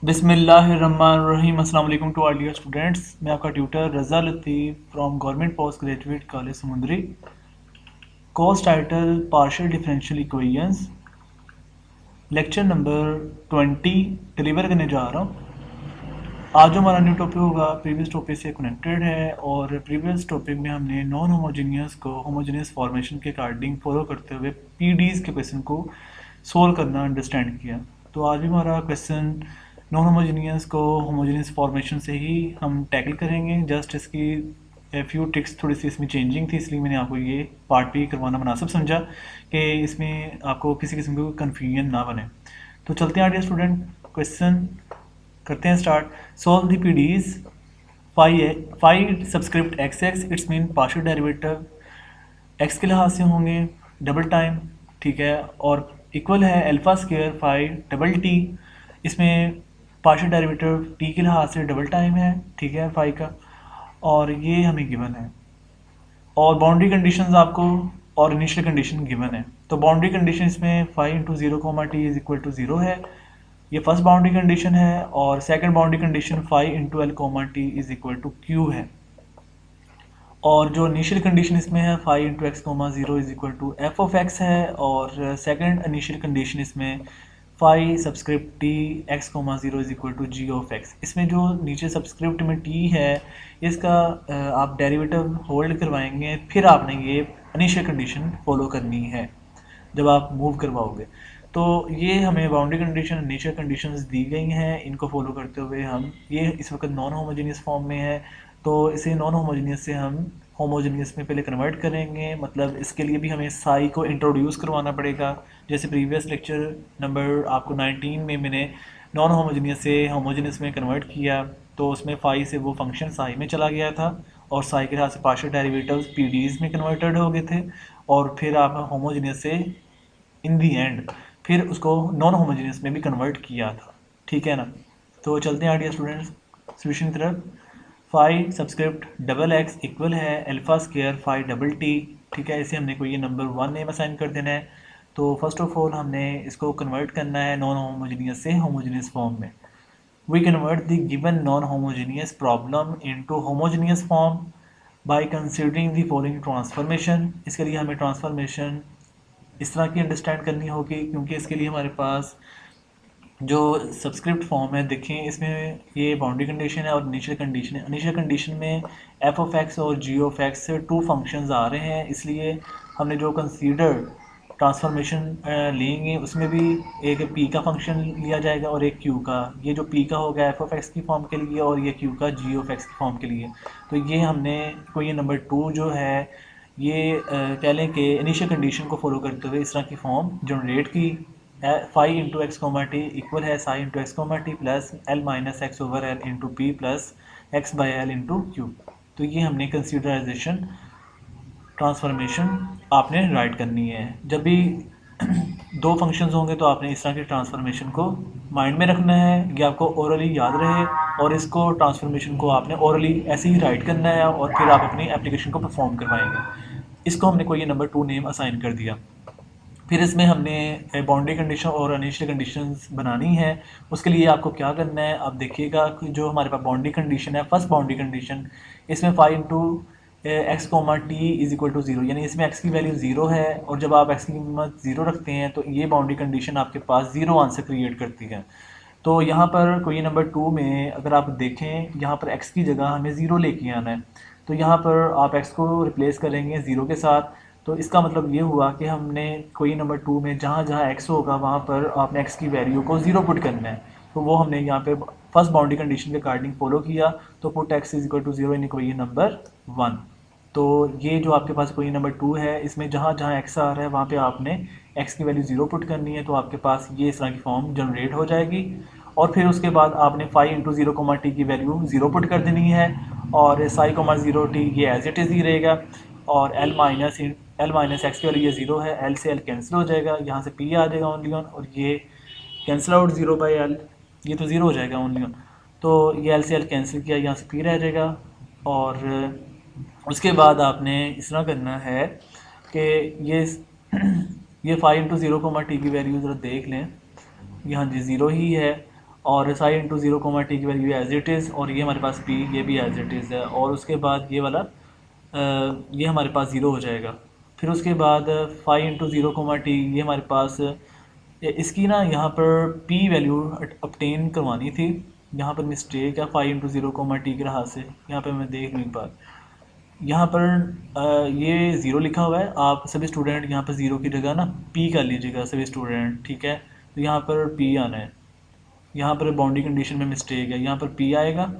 बिस्मिल्लाहिर्रहमानिर्रहीम। अस्सलाम वालेकुम टू ऑल डियर स्टूडेंट्स। मैं आपका tutor Raza Latif from government post graduate college Samundri. Course title partial differential equations, lecture number 20 deliver करने जा रहा हूँ। आज जो हमारा न्यू टॉपिक होगा प्रीवियस टॉपिक से कनेक्टेड है, और प्रीवियस टॉपिक में हमने नॉन होमोजीनियस को होमोजीनियस फॉर्मेशन के अकॉर्डिंग फॉलो करते हुए पीडीज के क्वेश्चन को सोल्व करना अंडरस्टैंड किया। तो आज भी हमारा क्वेश्चन नॉन होमोजीनियस को होमोजीनियस फॉर्मेशन से ही हम टैकल करेंगे। जस्ट इसकी फ्यू ट्रिक्स थोड़ी सी इसमें चेंजिंग थी, इसलिए मैंने आपको ये पार्ट भी करवाना मुनासिब समझा कि इसमें आपको किसी किस्म की कन्फ्यूजन ना बने। तो चलते हैं आगे स्टूडेंट, क्वेश्चन करते हैं start. Solve the PDs. Five subscript x x, it's mean partial derivative x के लिहाज से होंगे डबल टाइम, ठीक है, और इक्वल है alpha square five double T. इसमें पार्शियल डेरिवेटिव टी के लिहाज से डबल टाइम है, ठीक है, फाइव का, और ये हमें गिवन है। और बाउंड्री कंडीशंस आपको और इनिशियल कंडीशन गिवन है। तो बाउंड्री कंडीशन इसमें five into zero comma T is equal to zero है, ये फर्स्ट बाउंड्री कंडीशन है। और second boundary condition five into L comma T is equal to Q है। और जो इनिशियल कंडीशन इसमें है five into x comma zero is equal to F of X है। और सेकंड इनिशियल कंडीशन इसमें five subscript T x comma zero is equal to G of x. इसमें जो नीचे सबस्क्रिप्ट में टी है इसका आप डेरिवेटिव होल्ड करवाएंगे, फिर आपने ये इनिशियल कंडीशन फॉलो करनी है जब आप मूव करवाओगे। तो ये हमें बाउंड्री कंडीशन इनिशियल कंडीशंस दी गई हैं, इनको फॉलो करते हुए हम ये इस वक्त नॉन होमोजीनियस फॉर्म में है, तो इसे नॉन होमोजीनियस से हम होमोजीनियस में पहले कन्वर्ट करेंगे। मतलब इसके लिए भी हमें साई को इंट्रोड्यूस करवाना पड़ेगा। जैसे प्रीवियस लेक्चर नंबर आपको 19 में मैंने नॉन होमोजीनियस से होमोजीनियस में कन्वर्ट किया, तो उसमें फाई से वो फंक्शन साई में चला गया था, और साई के लिहाज से पार्शियल डेरिवेटिव्स पीडीज में कन्वर्टेड हो गए थे, और फिर आप होमोजीनियस से इन दी एंड फिर उसको नॉन होमोजीनियस में भी कन्वर्ट किया था, ठीक है ना। तो चलते हैं आगे स्टूडेंट्स सोल्यूशन की तरफ। Five subscript double x equal है alpha square five double t, ठीक है, इसे हमने कोई ये नंबर वन नेम असाइन कर देना है। तो फर्स्ट ऑफ ऑल हमने इसको कन्वर्ट करना है नॉन होमोजीनियस से होमोजीनियस फॉर्म में। We convert the given non homogeneous problem into homogeneous form by considering the following transformation. इसके लिए हमें ट्रांसफॉर्मेशन इस तरह की अंडरस्टैंड करनी होगी, क्योंकि इसके लिए हमारे पास जो सब्सक्रिप्ट फॉर्म है देखें, इसमें ये बाउंड्री कंडीशन है और इनिशियल कंडीशन है। इनिशियल कंडीशन में एफ ऑफ एक्स और जी ऑफ एक्स से टू फंक्शंस आ रहे हैं, इसलिए हमने जो कंसीडर ट्रांसफॉर्मेशन लेंगे उसमें भी एक पी का फंक्शन लिया जाएगा और एक क्यू का। ये जो पी का होगा एफ ऑफ एक्स की फॉर्म के लिए, और ये क्यू का जी ऑफ एक्स की फॉर्म के लिए। तो ये हमने कोई ये नंबर टू जो है ये कह लें कि इनिशियल कंडीशन को फॉलो करते हुए इस तरह की फॉर्म जनरेट की। Five into x comma t equal है psi into x comma T plus L minus x over L into P plus x by l into q. तो ये हमने कंसीडराइजेशन ट्रांसफॉर्मेशन आपने राइट करनी है। जब भी दो फंक्शंस होंगे तो आपने इस तरह की ट्रांसफॉर्मेशन को माइंड में रखना है, ये आपको ओरली याद रहे, और इसको ट्रांसफॉर्मेशन को आपने ओरली ऐसे ही राइट करना है, और फिर आप अपनी एप्लीकेशन को परफॉर्म करवाएंगे। इसको हमने कोई ये नंबर टू नेम असाइन कर दिया। फिर इसमें हमने बाउंड्री कंडीशन और इनिशियल कंडीशंस बनानी है। उसके लिए आपको क्या करना है, आप देखिएगा कि जो हमारे पास बाउंड्री कंडीशन है, फर्स्ट बाउंड्री कंडीशन इसमें five into x comma T is equal to zero, यानी इसमें एक्स की वैल्यू ज़ीरो है, और जब आप एक्स की कीमत ज़ीरो रखते हैं तो ये बाउंड्री कंडीशन आपके पास ज़ीरो आंसर क्रिएट करती है। तो यहाँ पर कोई नंबर टू में अगर आप देखें, यहाँ पर एक्स की जगह हमें ज़ीरो लेके आना है, तो यहाँ पर आप एक्स को रिप्लेस करेंगे ज़ीरो के साथ। तो इसका मतलब ये हुआ कि हमने कोई नंबर टू में जहाँ जहाँ एक्स होगा वहाँ पर आपने एक्स की वैल्यू को ज़ीरो पुट करना है। तो वो हमने यहाँ पे फर्स्ट बाउंड्री कंडीशन के अकॉर्डिंग फॉलो किया। तो put X is equal to zero in equation number one. तो ये जो आपके पास कोई नंबर टू है, इसमें जहाँ जहाँ एक्स आ रहा है वहाँ पे आपने एक्स की वैल्यू ज़ीरो पुट करनी है, तो आपके पास ये इस तरह की फॉर्म जनरेट हो जाएगी। और फिर उसके बाद आपने five into zero comma T की वैल्यू ज़ीरो पुट कर देनी है, और साई कोमा ज़ीरो टी ये एज इट इज़ ही रहेगा, और एल माइनस एक्स की वैल्यू ये ज़ीरो है, एल से एल कैंसिल हो जाएगा, यहाँ से पी आ जाएगा ओनली ऑन, और ये cancel out zero by L, ये तो ज़ीरो हो जाएगा ओनली ऑन। तो ये एल से एल कैंसिल किया, यहाँ से पी रह जाएगा। और उसके बाद आपने इस तरह करना है कि ये five into zero comma T की वैल्यू ज़रा देख लें, यहाँ जी ज़ीरो ही है, और Sai into zero comma T की वैल्यू एज इट इज़, और ये हमारे पास पी, ये भी एज इट इज़ है, और उसके बाद ये वाला ये हमारे पास ज़ीरो हो जाएगा। फिर उसके बाद five into zero comma T, ये हमारे पास इसकी ना यहाँ पर पी वैल्यू अपटेन करवानी थी, यहाँ पर मिस्टेक है, five into zero comma T के लिहाज से यहाँ पर मैं देख नहीं पा, यहाँ पर ये ज़ीरो लिखा हुआ है। आप सभी स्टूडेंट यहाँ पर ज़ीरो की जगह ना पी कर लीजिएगा सभी स्टूडेंट, ठीक है। तो यहाँ पर पी आना है, यहाँ पर बाउंड्री कंडीशन में मिस्टेक है, यहाँ पर पी आएगा।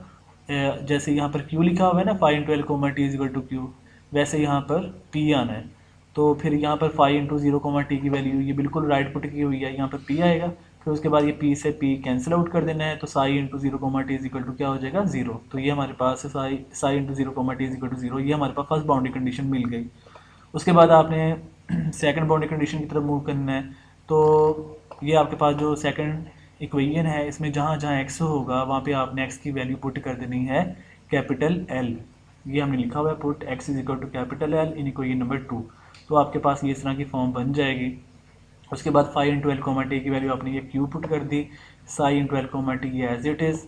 जैसे यहाँ पर क्यू लिखा हुआ है ना, five into L comma T is equal to Q, वैसे यहाँ पर पी आना है। तो फिर यहाँ पर five into zero comma T की वैल्यू ये बिल्कुल राइट पुट की हुई है, यहाँ पर पी आएगा। फिर उसके बाद ये पी से पी कैंसिल आउट कर देना है, तो psi into zero comma T is equal to क्या हो जाएगा, जीरो। तो ये हमारे पास psi into zero comma T is equal to zero, ये हमारे पास फर्स्ट बाउंड्री कंडीशन मिल गई। उसके बाद आपने सेकंड बाउंड्री कंडीशन की तरफ मूव करना है। तो ये आपके पास जो सेकंड इक्वेशन है, इसमें जहाँ जहाँ एक्स होगा वहाँ पे आपने एक्स की वैल्यू पुट कर देनी है कैपिटल एल। ये हमने लिखा हुआ है put X is equal to capital L in equation number 2। तो आपके पास ये इस तरह की फॉर्म बन जाएगी। उसके बाद five into L comma T की वैल्यू आपने ये क्यू पुट कर दी, psi into L comma T ये एज इट इज़,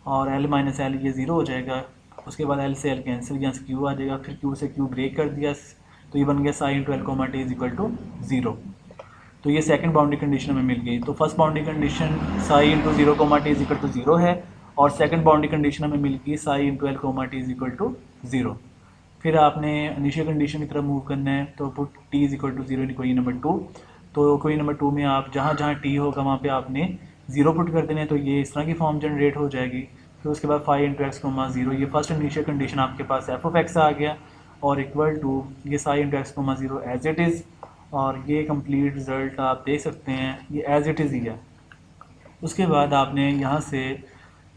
और एल माइनस एल ये ज़ीरो हो जाएगा। उसके बाद एल से एल कैंसिल, यहाँ से क्यू आ जाएगा, फिर क्यू से क्यू ब्रेक कर दिया, तो ये बन गया psi into L comma T is equal to zero. तो ये सेकंड बाउंड्री कंडीशन हमें मिल गई। तो first boundary condition psi into zero comma T is equal to zero है, और सेकंड बाउंड्री कंडीशन हमें मिल गई psi into L comma T is equal to zero. फिर आपने इनिशियल कंडीशन की तरफ मूव करना है, तो put T is equal to zero in equation number 2। तो इक्वेशन नंबर 2 में आप जहाँ जहाँ टी होगा वहाँ पे आपने जीरो पुट कर देने, तो ये इस तरह की फॉर्म जनरेट हो जाएगी। फिर उसके बाद five into x comma zero, ये फर्स्ट इनिशियल कंडीशन आपके पास एफ ऑफ एक्स आ गया, और इक्वल टू ये psi into x comma zero as it is, और ये कंप्लीट रिज़ल्ट आप देख सकते हैं, ये एज इट इज़ ही है। उसके बाद आपने यहाँ से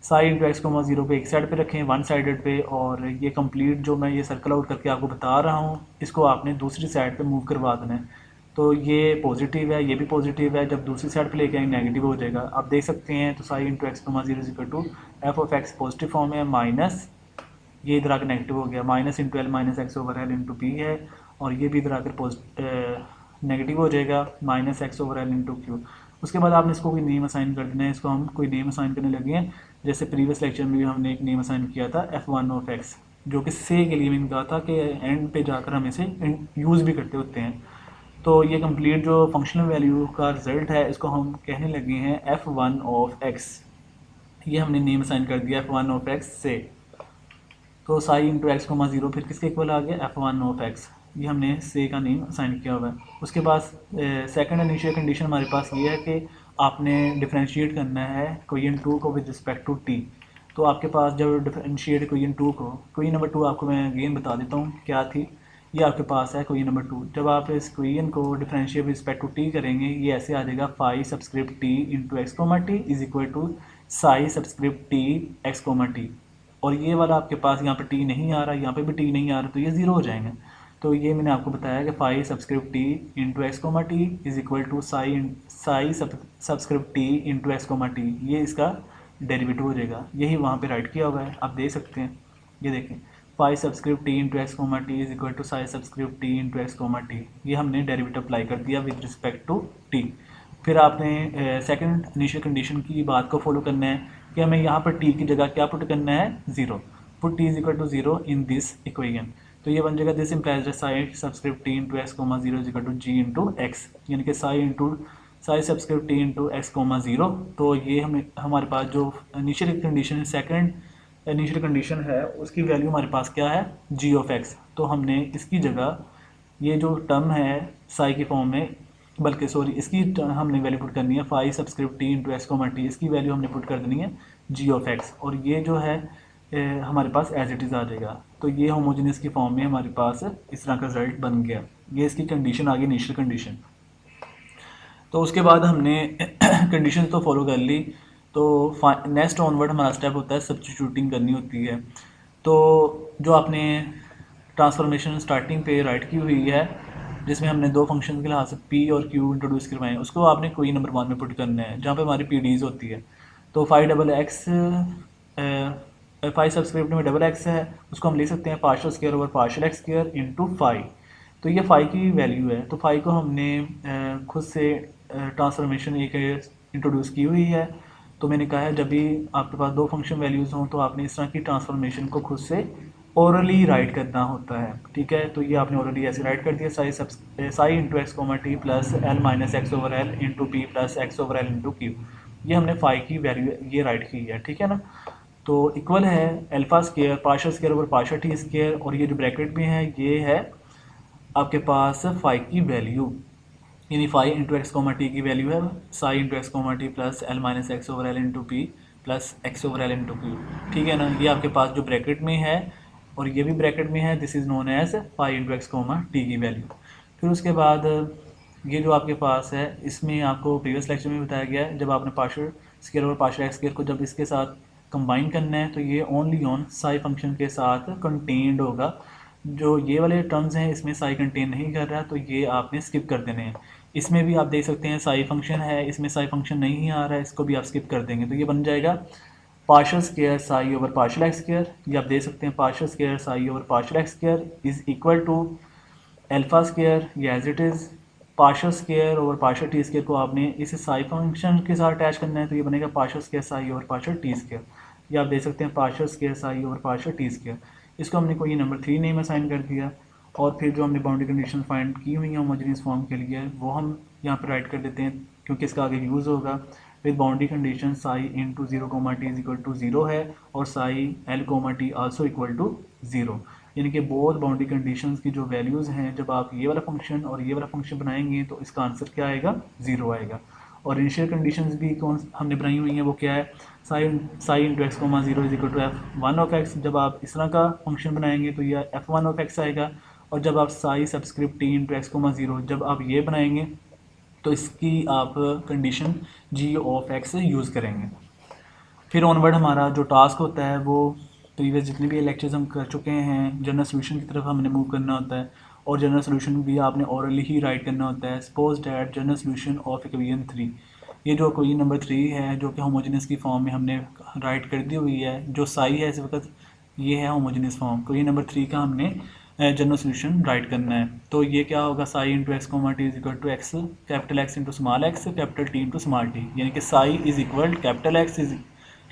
Sai into x comma zero को एक साइड पे रखें, वन साइडेड पे, और ये कंप्लीट जो मैं ये सर्कल आउट करके आपको बता रहा हूँ, इसको आपने दूसरी साइड पे मूव करवा देना है। तो ये पॉजिटिव है, ये भी पॉजिटिव है, जब दूसरी साइड पे लेके आएंगे नेगेटिव हो जाएगा, आप देख सकते हैं। तो psi into x comma zero is equal to F of X positive form है, माइनस ये इधर आकर नेगेटिव हो गया, minus into L minus x over L into P है, और ये भी इधर आकर नेगेटिव हो जाएगा, minus x over L into Q. उसके बाद आपने इसको कोई नेम असाइन कर देना है, इसको हम कोई नेम असाइन करने लगे हैं। जैसे प्रीवियस लेक्चर में भी हमने एक नेम असाइन किया था f1 ऑफ x, जो कि से के लिए मैंने कहा था कि एंड पे जाकर हम इसे यूज़ भी करते होते हैं। तो ये कंप्लीट जो फंक्शनल वैल्यू का रिजल्ट है, इसको हम कहने लगे हैं f1 ऑफ x। ये हमने नेम असाइन कर दिया f1 ऑफ x से। तो psi into x comma zero फिर किसके इक्वल आ गया, f1 ऑफ x, ये हमने से का नेम असाइन किया हुआ है। उसके बाद सेकंड इनिशियल कंडीशन हमारे पास ये है कि आपने डिफरेंशिएट करना है इक्वेशन 2 को विद रिस्पेक्ट टू t। तो आपके पास जब डिफरेंशिएट इक्वेशन 2 को, इक्वेशन नंबर 2 आपको मैं अगेन बता देता हूँ क्या थी। ये आपके पास है इक्वेशन नंबर 2। जब आप इस इक्वेशन को differentiate with respect to t करेंगे, ये ऐसे आ जाएगा phi subscript t into x comma T is equal to psi subscript t X comma T. और ये वाला आपके पास यहाँ पर t नहीं आ रहा, यहाँ पे भी t नहीं आ रहा, तो ये ज़ीरो हो जाएंगे। तो ये मैंने आपको बताया कि phi subscript T into x comma T is equal to psi subscript T into x comma T, ये इसका डेरिवेटिव हो जाएगा। यही वहाँ पे राइट किया हुआ है, आप देख सकते हैं। ये देखें, phi subscript T into x comma T is equal to psi subscript T into x comma T, ये हमने डेरिवेटिव अप्लाई कर दिया विद रिस्पेक्ट टू टी। फिर आपने सेकंड इनिशियल कंडीशन की बात को फॉलो करना है कि हमें यहाँ पर टी की जगह क्या पुट करना है, zero. Put T is equal to zero in this equation. तो ये बन जाएगा this implies the psi subscript T into x comma zero is equal to G into X, यानी कि psi subscript T into x comma zero. तो ये हमारे पास जो इनिशियल कंडीशन है, सेकंड इनिशियल कंडीशन है, उसकी वैल्यू हमारे पास क्या है, जी ऑफ एक्स। तो हमने इसकी जगह ये जो टर्म है साई की फॉर्म में, बल्कि सॉरी इसकी हमने वैल्यू पुट करनी है phi subscript T into x comma T, इसकी वैल्यू हमने पुट कर देनी है जी ऑफ एक्स, और ये जो है हमारे पास एज इट इज़ आ जाएगा। तो ये होमोजेनियस की फॉर्म में हमारे पास इस तरह का रिजल्ट बन गया। ये इसकी कंडीशन आ गई इनिशियल कंडीशन। तो उसके बाद हमने कंडीशन तो फॉलो कर ली। तो नेक्स्ट ऑनवर्ड हमारा स्टेप होता है सब्स्टिट्यूटिंग करनी होती है। तो जो आपने ट्रांसफॉर्मेशन स्टार्टिंग पे राइट की हुई है, जिसमें हमने दो फंक्शन के लिहाज से पी और क्यू इंट्रोड्यूस करवाए हैं, उसको आपने कोई नंबर 1 में पुट करना है, जहाँ पे हमारी पी डीज होती है। तो phi double X, phi subscript में डबल एक्स है, उसको हम ले सकते हैं partial square over partial X square into phi. तो ये फाई की वैल्यू है। तो फाई को हमने खुद से ट्रांसफॉर्मेशन एक इंट्रोड्यूस की हुई है। तो मैंने कहा है जब भी आपके पास दो फंक्शन वैल्यूज़ हों तो आपने इस तरह की ट्रांसफॉर्मेशन को खुद से ओरली राइट करना होता है, ठीक है। तो ये आपने ओरली ऐसे राइट कर दिया, psi into x comma T plus L minus x over L into P plus X over L into Q. ये हमने फाई की वैल्यू ये राइट की है, ठीक है ना। तो इक्वल है alpha square partial square over partial T square, और ये जो ब्रैकेट में है ये है आपके पास फाई की वैल्यू, यानी phi into x comma T की वैल्यू है psi into x comma T plus L minus x over L into P plus X over L into Q, ठीक है ना। ये आपके पास जो ब्रैकेट में है और ये भी ब्रैकेट में है, this is known as phi into x comma T की वैल्यू। फिर उसके बाद ये जो आपके पास है इसमें आपको प्रीवियस लेक्चर में बताया गया है, जब आपने पार्शियल स्केयर और पार्शियल एक्स स्केयर को जब इसके साथ कंबाइन करना है तो ये ओनली ऑन साई फंक्शन के साथ कंटेन्ड होगा। जो ये वाले टर्म्स हैं इसमें साई कंटेन नहीं कर रहा, तो ये आपने स्किप कर देने हैं। इसमें भी आप देख सकते हैं साई फंक्शन है, इसमें साई फंक्शन नहीं आ रहा है, इसको भी आप स्किप कर देंगे तो ये बन जाएगा partial square psi over partial x square. ये आप देख सकते हैं partial square psi over partial x square is equal to alpha square, ये as it is partial square over partial T square को आपने इसे साई फंक्शन के साथ अटैच करना है, तो ये बनेगा partial square psi over partial T square. ये आप देख सकते हैं partial square psi over partial T square. इसको हमने कोई नंबर 3 नेम असाइन कर दिया, और फिर जो हमने बाउंड्री कंडीशन फाइंड की हुई हैं होमोजेनियस फॉर्म के लिए वो हम यहाँ पर राइट कर देते हैं, क्योंकि इसका आगे यूज़ होगा। With boundary condition psi into zero comma T is equal to zero है, और psi L comma T also equal to zero, यानी कि बोथ बाउंड्री कंडीशंस की जो वैल्यूज़ हैं जब आप ये वाला फंक्शन और ये वाला फंक्शन बनाएंगे तो इसका आंसर क्या आएगा, ज़ीरो आएगा। और इनिशियल कंडीशंस भी कौन हमने बनाई हुई हैं, वो क्या है, psi into x comma zero is equal to F one of X. जब आप इस तरह का फंक्शन बनाएंगे तो यह एफ वन ऑफ एक्स आएगा, और जब आप psi subscript T into x comma zero जब आप ये बनाएंगे तो इसकी आप condition G of X use करेंगे। फिर ऑनवर्ड हमारा जो टास्क होता है वो प्रीवियस जितने भी लेक्चर्स हम कर चुके हैं, जनरल सोल्यूशन की तरफ हमने मूव करना होता है, और जनरल सोल्यूशन भी आपने ओरली ही राइट करना होता है। Suppose that general solution of equation 3, ये जो इक्वेशन नंबर 3 है जो कि होमोजेनियस की फॉर्म में हमने राइट कर दी हुई है, जो साई है इस वक्त ये है होमोजेनियस फॉर्म, इक्वेशन नंबर 3 का हमने जनरल सोल्यूशन राइट करना है। तो ये क्या होगा, psi into x comma T is equal to X capital X into small X capital T into small T, यानी कि psi is equal capital X is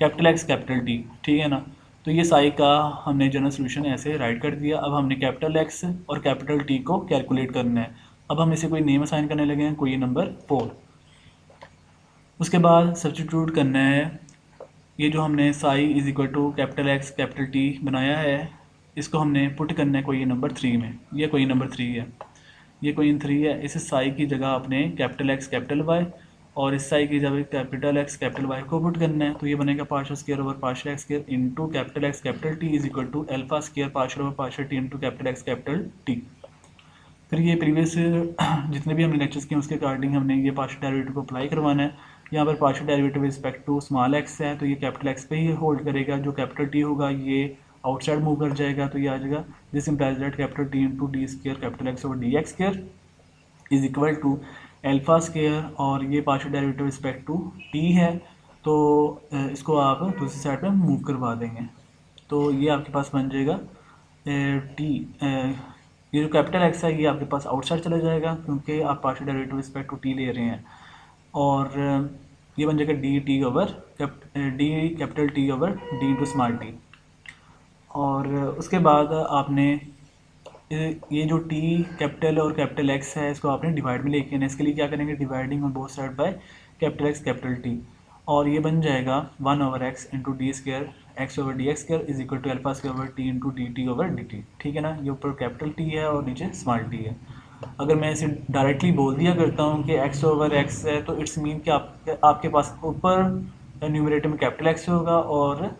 capital x capital T, ठीक है ना। तो ये साई का हमने जनरल सोल्यूशन ऐसे राइट कर दिया। अब हमने कैपिटल एक्स और कैपिटल टी को कैलकुलेट करना है। अब हम इसे कोई नेम असाइन करने लगे हैं, कोई नंबर 4। उसके बाद सब्स्टिट्यूट करना है, ये जो हमने psi is equal to capital x capital T बनाया है इसको हमने पुट करना है कोई नंबर 3 में। ये कोई नंबर 3 है, ये कोई 3 है। इस साई की जगह आपने कैपिटल एक्स कैपिटल वाई और इस साई की जगह कैपिटल एक्स कैपिटल वाई को पुट करना है, तो ये बनेगा partial square over partial x square into capital x capital T is equal to alpha square partial over partial T into capital x capital T. फिर ये प्रीवियस जितने भी हमने लेक्चर्स किए उसके अकॉर्डिंग हमने ये पार्शियल डेरिवेटिव को अप्लाई करवाना है। यहाँ पर partial derivative respect to small X है, तो ये कैपिटल एक्स पे ही होल्ड करेगा, जो कैपिटल टी होगा ये आउटसाइड मूव कर जाएगा, तो ये आ जाएगा this implies that capital T into D square capital X over D X square is equal to alpha square, और ये partial derivative respect to T है, तो इसको आप दूसरी साइड पे मूव करवा देंगे, तो ये आपके पास बन जाएगा टी। ये जो कैपिटल एक्स है ये आपके पास आउटसाइड चला जाएगा क्योंकि आप partial derivative respect to T ले रहे हैं, और ये बन जाएगा D T over D capital T over D into small T. और उसके बाद आपने ये जो टी कैपिटल और कैपिटल एक्स है इसको आपने डिवाइड में लेके आना। इसके लिए क्या करेंगे, dividing on both side by capital x capital T, और ये बन जाएगा 1 over x into d square x over D x square is equal to alpha square over t into d T over d t, ठीक है ना। ये ऊपर capital T है और नीचे स्मॉल टी है। अगर मैं इसे डायरेक्टली बोल दिया करता हूँ कि एक्स ओवर एक्स है तो इट्स मीन कि आपके पास ऊपर न्यूमरेटर में कैपिटल एक्स होगा और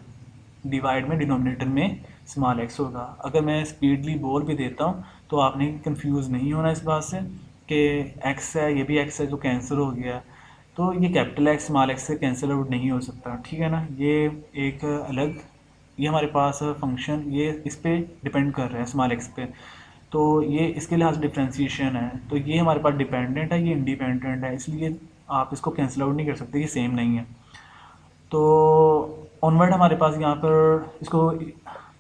डिवाइड में डिनोमिनेटर में स्मॉल एक्स होगा। अगर मैं स्पीडली बोल भी देता हूँ तो आपने कंफ्यूज नहीं होना इस बात से कि एक्स है ये भी एक्स है जो कैंसिल हो गया, तो ये कैपिटल एक्स स्मॉल एक्स से कैंसिल आउट नहीं हो सकता, ठीक है ना। ये एक अलग ये हमारे पास फंक्शन ये इस पर डिपेंड कर रहा है स्मॉल एक्स पे, तो ये इसके लिहाज डिफ्रेंसीशन है, तो ये हमारे पास डिपेंडेंट है ये इंडिपेंडेंट है, इसलिए आप इसको कैंसिल आउट नहीं कर सकते, ये सेम नहीं है। तो ऑनवर्ड हमारे पास यहाँ पर इसको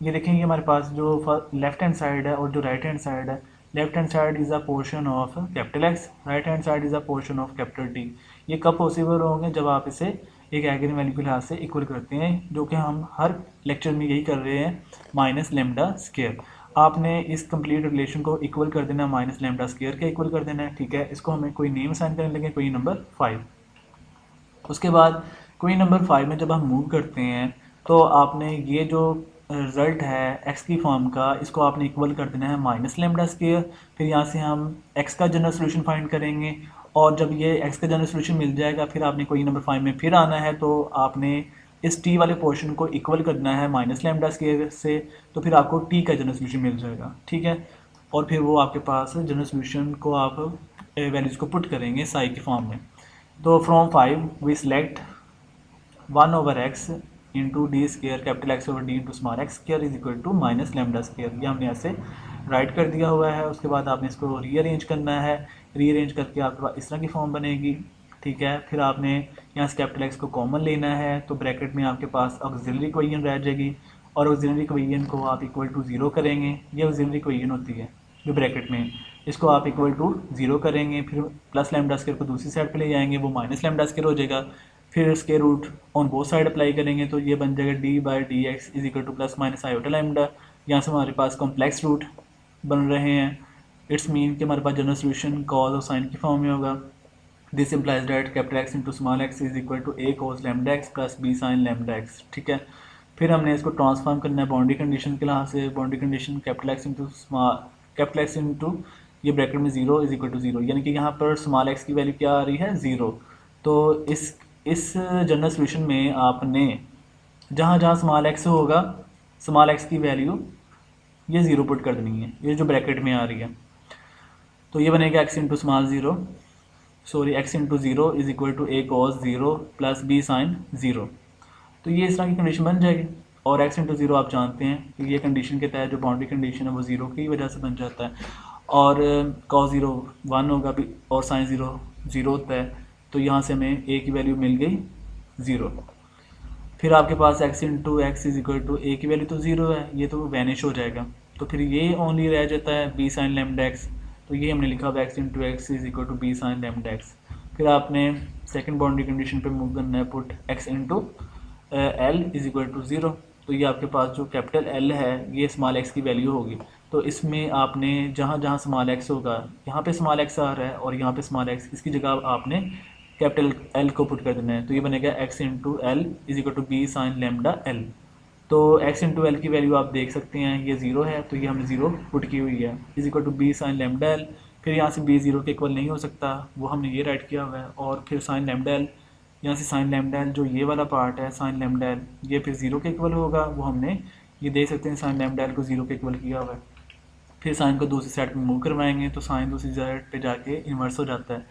ये देखेंगे हमारे पास जो लेफ्ट हैंड साइड है और जो राइट हैंड साइड है, left hand side is a portion of capital x, right hand side is a portion of capital T. ये कब पॉसिबल होंगे, जब आप इसे एक आइगन वैल्यू के लिहाज से इक्वल करते हैं, जो कि हम हर लेक्चर में यही कर रहे हैं, माइनस लेमडा स्क्वायर। आपने इस कंप्लीट रिलेशन को इक्वल कर देना है माइनस लेमडा स्क्वायर के इक्वल कर देना है, ठीक है। इसको हमें कोई नेम असाइन करने लगे, कोई नंबर 5। उसके बाद कोई नंबर 5 में जब हम मूव करते हैं तो आपने ये जो रिज़ल्ट है एक्स की फॉर्म का, इसको आपने इक्वल कर देना है माइनस लेमडा स्क्वायर। फिर यहाँ से हम एक्स का जनरल सोल्यूशन फाइंड करेंगे, और जब ये एक्स का जनरल सोल्यूशन मिल जाएगा फिर आपने कोई नंबर 5 में फिर आना है, तो आपने इस टी वाले पोर्शन को इक्वल करना है माइनस लेमडा स्क्वायर से, तो फिर आपको टी का जनरल सोल्यूशन मिल जाएगा, ठीक है। और फिर वो आपके पास जनरल सोल्यूशन को आप वैल्यूज़ को पुट करेंगे साई की फॉर्म में। तो from 5 we select 1/x into D square capital X over D into small x square is equal to minus lambda square. ये हमने ऐसे राइट कर दिया हुआ है। उसके बाद आपने इसको रीअरेंज करना है, रीअरेंज करके आपके पास इस तरह की फॉर्म बनेगी, ठीक है। फिर आपने यहाँ से कैपिटल एक्स को कॉमन लेना है, तो ब्रैकेट में आपके पास ऑक्सिलरी इक्वेशन रह जाएगी, और ऑक्सिलरी इक्वेशन को आप इक्वल टू 0 करेंगे। ये ऑक्सिलरी इक्वेशन होती है जो ब्रैकेट में, इसको आप इक्वल टू 0 करेंगे। फिर प्लस लेमडा स्क्वायर को दूसरी साइड पे ले जाएंगे, वो माइनस लेमडा स्क्वायर हो जाएगा। फिर square root on both side apply करेंगे, तो ये बन जाएगा d by d x is equal to plus minus iota lambda. यहाँ से हमारे पास कॉम्प्लेक्स रूट बन रहे हैं। इट्स मीन कि हमारे पास जनरल सोल्यूशन कॉज और साइन की फॉर्म में होगा। This implies that capital X into small x is equal to a cos lambda x plus b sine lambda x, ठीक है। फिर हमने इसको ट्रांसफॉर्म करना है बाउंड्री कंडीशन के लिहाज से। Boundary condition capital X into ये ब्रैकेट में 0 इज इक्वल टू 0, यानी कि यहाँ पर स्मॉल एक्स की वैल्यू क्या आ रही है 0। तो इस जनरल सोल्यूशन में आपने जहाँ जहाँ स्मॉल एक्स होगा स्मॉल एक्स की वैल्यू ये 0 पुट कर देनी है, ये जो ब्रैकेट में आ रही है। तो ये बनेगा x into small x into 0 is equal to a cos 0 plus b sine 0। तो ये इस तरह की कंडीशन बन जाएगी। और x इंटू 0 आप जानते हैं कि ये कंडीशन के तहत जो बाउंड्री कंडीशन है वो 0 की वजह से बन जाता है, और cos 0 1 होगा भी, और साइन 0 0 होता है। तो यहाँ से हमें a की वैल्यू मिल गई 0। फिर आपके पास x into x is equal to a की वैल्यू तो 0 है, ये तो वैनिश हो जाएगा, तो फिर ये ओनली रह जाता है b साइन लेमडा एक्स। तो ये हमने लिखा हुआ x into x is equal to b sine lambda x. फिर आपने सेकंड बाउंड्री कंडीशन पे मूव करना है, put x into l is equal to 0। तो ये आपके पास जो कैपिटल L है ये स्मॉल x की वैल्यू होगी। तो इसमें आपने जहाँ जहाँ स्मॉल x होगा, यहाँ पे स्मॉल x आ रहा है और यहाँ पे स्मॉल x, इसकी जगह आपने कैपिटल L को पुट कर देना है। तो ये बनेगा x into l is equal to b sine lambda l. तो x इंटू एल की वैल्यू आप देख सकते हैं ये 0 है, तो ये हमने 0 पुट की हुई है, is equal to b sine lambda l. फिर यहाँ से b 0 के इक्वल नहीं हो सकता, वो हमने ये राइट किया हुआ है। और फिर साइन लेमडा एल, यहाँ से साइन लेमडा एल जो ये वाला पार्ट है साइन लेमडा एल, ये फिर 0 के इक्वल होगा, वो हमने ये देख सकते हैं साइन लेमडा एल को 0 के इक्वल किया हुआ है। फिर साइन को दूसरी साइड पर मूव करवाएंगे, तो साइन दूसरी साइड पर जाके इन्वर्स हो जाता है।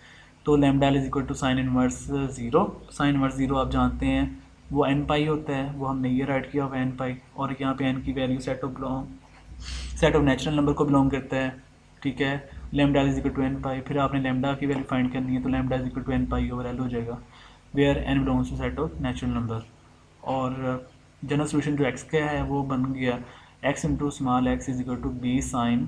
तो lambda l is equal to sine inverse 0। Sine inverse 0 आप जानते हैं वो एन पाई होता है, वो हमने ये राइट किया हुआ है एन पाई। और यहाँ पे एन की value set of natural number को बिलोंग करता है, ठीक है। Lambda is equal to n pi. फिर आपने लेमडा की वैल्यू फाइंड करनी है, तो lambda is equal to n pi over l हो जाएगा, where n belongs to set of natural number. और जनरल सोल्यूशन जो एक्स का है वो बन गया x into small x is equal to b sine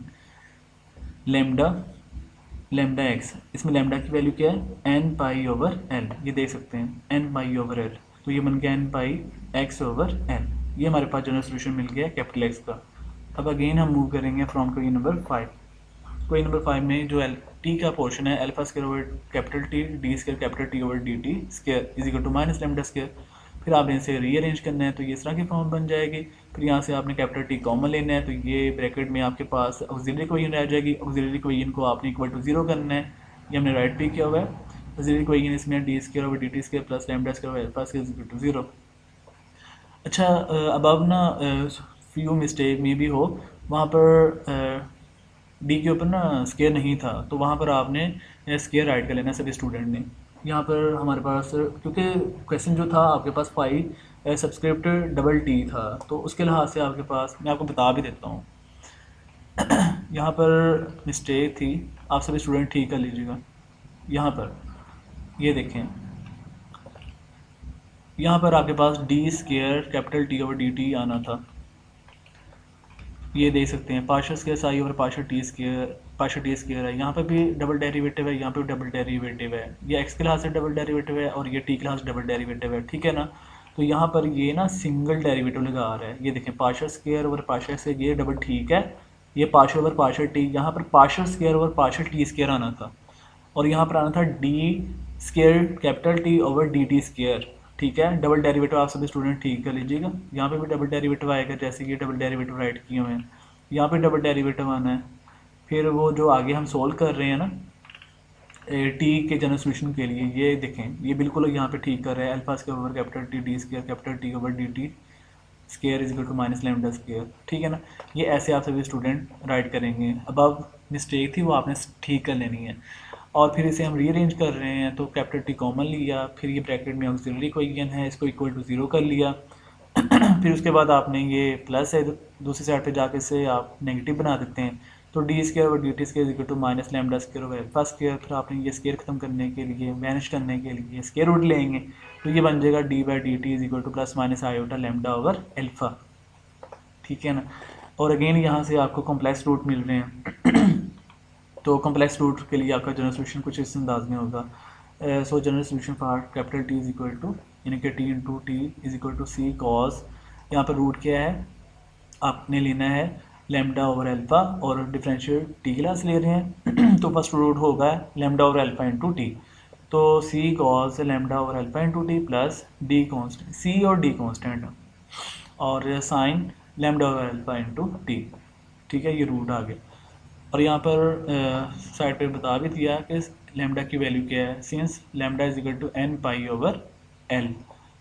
lambda x. इसमें लेमडा की वैल्यू क्या है एन पाई ओवर एल, ये देख सकते हैं एन पाई ओवर एल। तो ये बन गया n pi x over l. ये हमारे पास जनरल सोल्यूशन मिल गया कैपिटल एक्स का। अब अगेन हम मूव करेंगे from question number 5। Question number 5 में जो टी का पोर्शन है alpha square over capital T d square capital T over d t square is equal to minus lambda square. फिर आपने इसे रीअरेंज करना है, तो ये इस तरह की फॉर्म बन जाएगी। फिर यहाँ से आपने कैपिटल टी कॉमन लेना है, तो ये ब्रैकेट में आपके पास ऑक्सिलरी इक्वेशन रह जाएगी। ऑक्सिलरी इक्वेशन को आपने इक्वल टू 0 करना है, ये हमने राइट भी किया हुआ है। ऑक्सिलरी इक्वेशन इसमें d square over d t square plus lambda square over alpha square is equal to 0। अच्छा, अब ना फ्यू मिस्टेक में भी हो, वहाँ पर डी के ऊपर ना स्क्वायर नहीं था, तो वहाँ पर आपने स्क्वायर राइट कर लेना सभी स्टूडेंट ने। यहाँ पर हमारे पास क्योंकि क्वेश्चन जो था आपके पास 5 सब्सक्रिप्ट डबल टी था, तो उसके लिहाज से आपके पास मैं आपको बता भी देता हूँ यहाँ पर मिस्टेक थी, आप सभी स्टूडेंट ठीक कर लीजिएगा। यहाँ पर ये देखें, यहाँ पर आपके पास d square capital T over d t आना था, ये देख सकते हैं partial square psi over partial t square partial t square है, यहाँ पे भी डबल डेरिवेटिव है, यहाँ पे भी डबल डेरिवेटिव है, ये एक्स के लिहाज से डबल डेरिवेटिव है और ये टी के लिहाज से डबल डेरिवेटिव है, ठीक है ना। तो यहाँ पर ये ना सिंगल डेरिवेटिव लगा आ रहा है, ये देखें पार्शियल स्क्वायर ओवर पार्शियल से, ये डबल ठीक है, ये पार्शियल ओवर पार्शियल टी, यहाँ पर partial square over partial t square आना था और यहाँ पर आना था D square capital T over d t square, ठीक है। डबल डेरिवेटिव आप सभी स्टूडेंट ठीक कर लीजिएगा, यहाँ पे भी डबल डेरिवेटिव आएगा, जैसे कि डबल डेरिवेटिव राइट किए हुए हैं, यहाँ पे डबल डेरिवेटिव आना है। फिर वो जो आगे हम सोल्व कर रहे हैं ना टी के जनरल सोल्यूशन के लिए, ये देखें ये बिल्कुल यहाँ पे ठीक कर रहे हैं, alpha square over capital T d square capital T over d t square is equal to minus lambda square, ठीक है ना। ये ऐसे आप सभी स्टूडेंट राइट करेंगे, अब मिस्टेक थी वो आपने ठीक कर लेनी है। और फिर इसे हम रीअरेंज कर रहे हैं, तो कैपिटल टी कॉमन लिया, फिर ये ब्रैकेट में ऑक्सिलरी इक्वेशन है, इसको इक्वल टू 0 कर लिया फिर उसके बाद आपने ये प्लस है, दूसरी साइड पे जाके से आप नेगेटिव बना देते हैं, तो डी स्क्वायर और d t square equal to minus lambda square over alpha square, फिर आपने ये स्क्वायर खत्म करने के लिए मैनेज करने के लिए स्क्वायर रूट लेंगे, तो ये बन जाएगा d by D T is equal to plus minus iota lambda over alpha, ठीक है ना। और अगेन यहाँ से आपको कॉम्प्लेक्स रूट मिल रहे हैं तो कॉम्प्लेक्स रूट के लिए आपका जनरल सोल्यूशन कुछ इस अंदाज में होगा। So general solution for capital T is equal to यानी कि t into t is equal to c cos, यहाँ पर रूट क्या है आपने लेना है लैम्डा ओवर अल्फा और डिफरेंशियल टी के लास ले रहे हैं तो फर्स्ट रूट होगा lambda over alpha into t, तो c cos lambda over alpha into t plus d constant, c और डी कॉन्स्टेंट और sine lambda over alpha into T, ठीक है, ये रूट आ गया। और यहाँ पर साइड पे बता भी दिया कि लैम्डा की वैल्यू क्या है, since lambda is equal to n pi over l,